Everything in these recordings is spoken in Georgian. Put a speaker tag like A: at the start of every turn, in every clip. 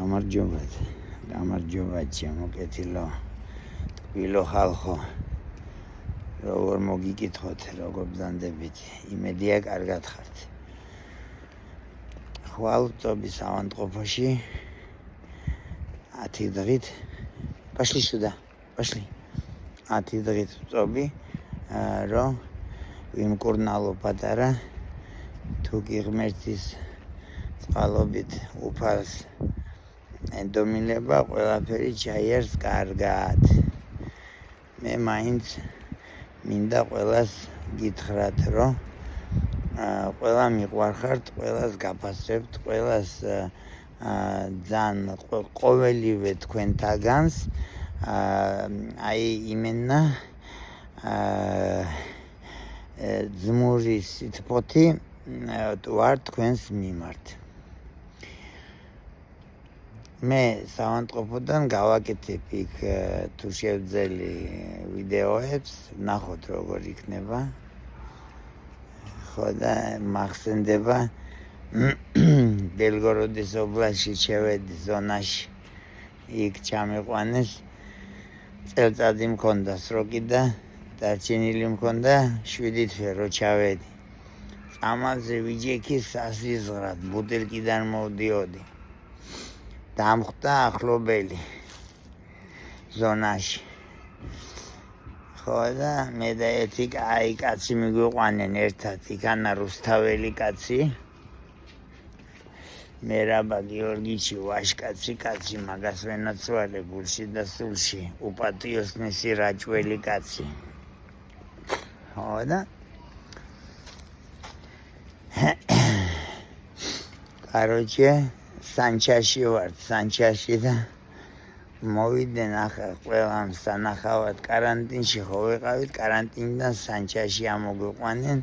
A: გამარჯობა ჩემოკეთილო ტკბილო ხალხო როგორ მოგიკითხოთ როგორ ბრძანდებით იმედია კარგად ხართ ხვალ ვწობი ავადმყოფოში 10 დღით пошли сюда пошли 10 დღით ვწობი რომ ვიმკურნალო პატარა თუ კი ღმერთის წყალობით უფალს ედომინება ყველაფერი ჩაიერს კარგად მე მაინც მინდა ყველას გითხრათ რომ ყველა მიყვარხართ ყველას გაფასებთ ყველას ძალიან ყოველივე თქვენთაგანს აი იმენა ძმურის სიტყვოთი ვარ თქვენს მიმართ მე ავადმყოფოდან გავაკეთებ იქ თუ შევძელი ვიდეოებს ნახოთ როგორ იქნება ხო და მახსენდება ბელგოროდის ობლასტში შევედი ზონაში იქ ჩამიყვანეს წელწადი მქონდა სროკი და დარჩენილი მქონდა 7 თვე რო ჩავედი წამალზე ვიჯექი სასიზღრად ბუტელკიდან მოვდიოდი დამხვდა ახლობელი ზონაში ხო და მე და ერთი კაცი მიგვიყვანენ ერთად იქანა რუსთაველი კაცი მერაბა გიორგიჩი ვაშკაცი კაცი მაგას ვენაცვალე გულში და სულში უპატიოსნესი რაჭველი კაცი ხო და კაროჩე სანჩაში ვარ სანჩაში და მოვიდნენ ახლა ყველამ სანახავად კარანტინში ხო ვიყავით კარანტინიდან სანჩაში ამოგვიყვანენ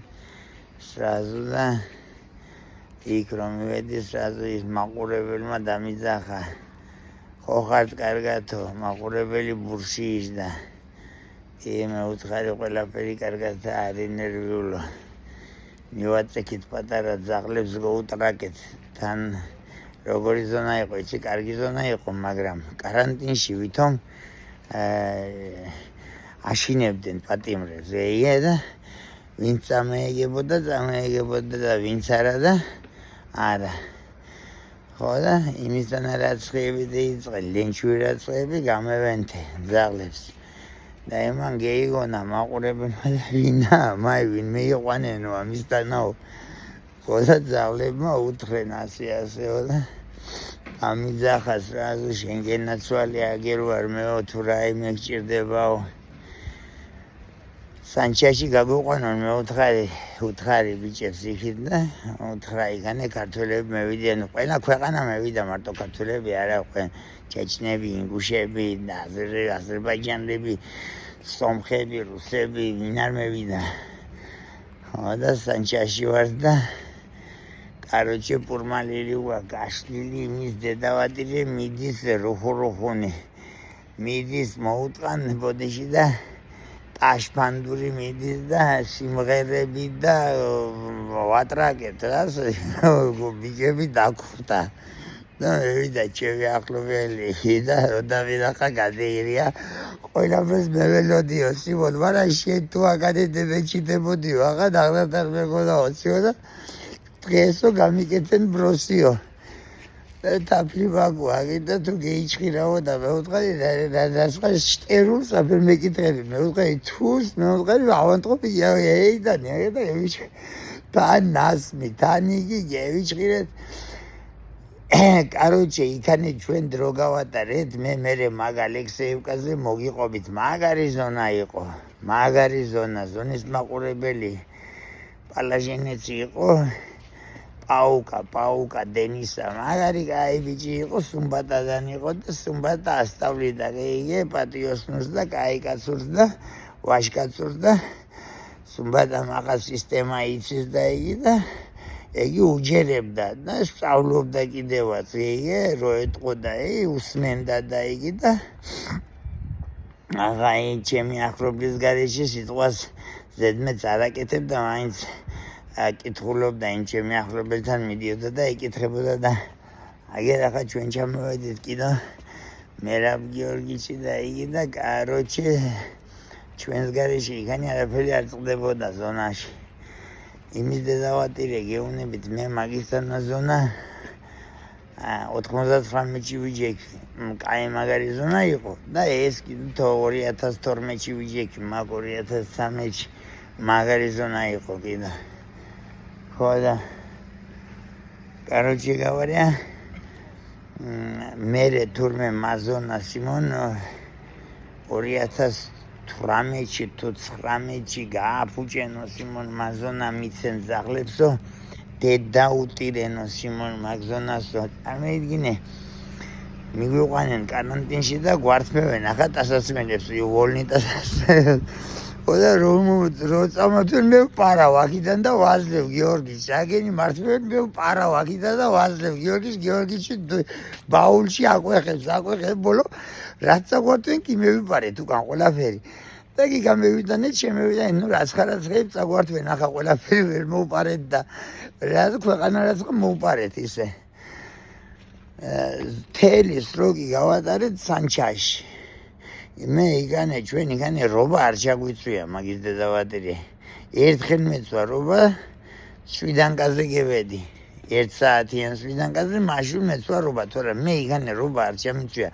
A: სრაზუ და იქ რომ მივედი სრაზუ ის მაყურებელმა დამიძახა ხო ხართ კარგათო მაყურებელი ბურში ისდა მე უთხარი ყველაფერი კარგად და არ ინერვიულო მივაწექით პატარა ძაღლებს გოუტრაკეთ თან როგორი ზონა იყო იცი კარგი ზონა იყო მაგრამ კარანტინში ვითომ აშინებდნენ პატიმრებს ეია და ვინც წამეეგებოდა და ვინც არა და არა ხო და იმისთან რაცხები დაიწყე ლენჩვი რაცხები გამევენთე ძაღლებს და იმან გეიგონა მაყურებელმა და ვინა მაი ვინმე იყვანენო ამისთანაო ხო და ძაღლებმა უთხრენ ასეო და ამიძახას რაზუ შენ გენაცვალე აგერ ვარ მეო თუ რაიმე გჭირდებაო სანჩაში გაგვიყვანონ მე უთხარი ბიჭებს იქით და უთხრა იქანე ქართველები მევიდიან ყველა ქვეყანა მევიდა მარტო ქართველები არა ყველა ჩეჩნები ინგუშები და აზერბაიჯანელები სომხები რუსები ვინ არ მევიდა ხო და სანჩაში ვარ და კაროჩე პურმალილი ვარ გაშლილი იმის დედავატირე მიდის რუხუნი მიდის მოუტყან ბოდიში და აშფანდური მიდის და სიმღერები და ვატრაკეთ რას ბიჭები დაგხვდა და მივიდა ჩემი ახლობელი და დავინახა გადაირია ყველაფერს მე ველოდიო სიმონ მაგრამ შენ თუ აკადემიები ჩიდებოდიო აღარ აღარ მეგონაოციო და დღესო გამიკეთენ ბროსიო და თაფლი ვაგვაღი და თუ გეიჭირაო და მე ვუთხარი და შტერულს აბერ მეკითხები მე ვუთხარი თუს მე ვუთხარი ავადმყოფია და ევიჩ თან ნასმი თან იგი გევიჭირეთ კაროჩე იქანე ჩვენ დრო გავატარეთ მე მაგ ალექსეევკაზე მოგიყვებით მაგარი ზონა იყო მაგარი ზონა ზონის მაყურებელი პალაჟენეცი იყო პაუკა დენისა მაგარი კაი ბიჭი იყო სუმბატადან იყო და სუმბატა ასწავლიდა იგი პატიოსნურს და კაი კაცურს და ვაშკაცურს და სუმბატა მაგას სისტემა იცის და იგი და იგი უჯერებდა და სწავლობდა კიდევაც იგი რო ეტყოდა უსმენდა და იგი და აღა ჩემი ახლობლის გარეშე სიტყვას ზედმეტ არ აკეთებდა მაინც კითხულობდა იმ ჩემი ახლობელთან მიდიოდა და ეკითხებოდა და აგერ ახლა ჩვენ ჩამოვედით კიდე მერაბ გიორგიჩი და იგი და კაროჩე ჩვენს გარეშე იქანი არაფერი არ წყდებოდა ზონაში. იმის დედავატირე გეუნებით მე მაგისტრალა ზონა 99-ში ვიჯექი, კაი მაგარი ზონა იყო და ეს კიდე 2012-ში ვიჯექი, მაგ 2013-ში მაგარი ზონა იყო კიდე. ხო და კაროჩე გავარია მერე თურმე მაზონა სიმონ 2018-ში თუ 19-ში გააფუჭენო სიმონ მაზონა მიცენ ზაღლებსო დედა უტირენო სიმონ მაგზონასო წარმოიდგინე მიგვიყვანენ კარანტინში და გვართმევენ ახლა ტასასმენებს ვოლნი ტასასმენებს და რომ წამოთვენ მე პარავ აქიდან და ვაძლევ გიორგის აგენი მართმევენ მე პარავ აქიდან და ვაძლევ გიორგიში ბაულში აკვეხებს ბოლო რაც წაგვართვენ კი მე ვიპარეთ უკან ყველაფერი და კი გამევიდანეთ შემევიდანეთ ნუ რაც ხარაცხებს წაგვართვენ ახლა ყველაფერი ვერ მოვპარეთ და რაც ქვეყანა რაც მოვპარეთ ისე თელი სროგი გავატარეთ სანჩაში მე იგანე ჩვენ იგანე რობა არ ჩაგვიწვია მაგის დედავატირი ერთხელ მეცვა რობა შვიდანკაზე გევედი 1 საათიან შვიდანკაზე მაშინ მეცვა რობა თორემ მე იგანე რობა არ ჩამიწვია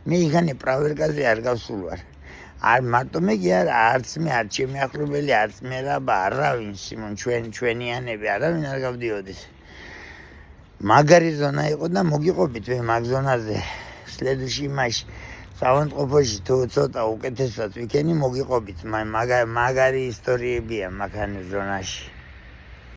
A: მე იგანე პრავერკაზე არ გავსულ ვარ არ მარტო მე კი არა არც მე არ ჩემი ახლობელი არც მე რაბა არავინ სიმონ ჩვენიანები არავინ არ გავდიოდეს მაგარი ზონა იყო და მოგიყოფით მე მაგ ზონაზე სლედუში იმაში საავადმყოფოში თუ ცოტა უკეთესად ვიქენი მოგიყოფით მაგარი ისტორიებია მაგ ზონაში